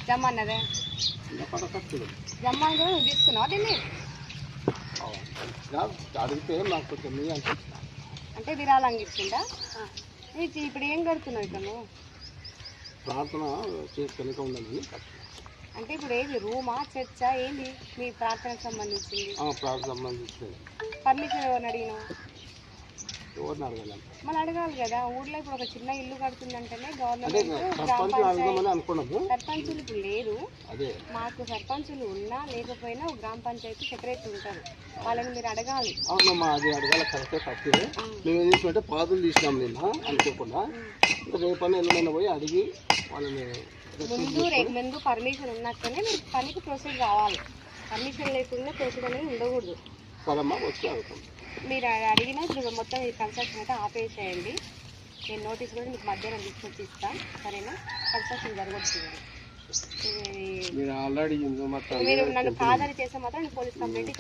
జమ్మన్నదే జమ్మని కూడా నువ్వు తీసుకున్నావా దీన్ని అడిగితే నాకు కొంచెం అంటే విరాళంగా ఇచ్చిందా ఇప్పుడు ఏం కడుతున్నావు ఇక్కడ నువ్వు ప్రార్థన చేసుకొని ఉండాలి అంటే ఇప్పుడు ఏది రూమా చర్చా ఏంది మీ ప్రార్థనకు సంబంధించింది ప్రార్థన సంబంధించింది పర్మిషన్ ఎవరిని అడిగినావు ఎవరిని అడగాలి మళ్ళీ అడగాలి కదా ఊర్లో ఇప్పుడు ఒక చిన్న ఇల్లు కడుతుందంటేనే సర్పంచులు ఇప్పుడు లేదు మాకు సర్పంచులు ఉన్నా లేకపోయినా గ్రామ పంచాయతీ సెక్రటరీ ఉంటారు వాళ్ళని మీరు అడగాలి అవునమ్మా అది అడగాలి కరెక్టే తప్పే మేము ఏం చేసినట్టే పాదులు తీసినాం నిన్న అనుకోకుండా రేపన్నా ఎల్లుండైనా పోయి అడిగి వాళ్ళని ముందు పర్మిషన్ ఉన్నట్టునే మీరు పనికి ప్రొసీడ్ కావాలి పర్మిషన్ లేకుండా ప్రొసీడ్ అనేది ఉండకూడదు కదమ్మా వచ్చి అడుగుతాం మీరు అడిగినా ఇప్పుడు మొత్తం ఈ కన్స్ట్రక్షన్ అయితే ఆపేసేయండి నేను నోటీస్ కూడా మీకు మధ్యాహ్నం తీసుకొచ్చి ఇస్తాను సరేనా కన్స్ట్రక్షన్ జరగొచ్చు మీరు నన్ను కాదని చేస్తే మాత్రం నేను పోలీస్ కంప్లైంట్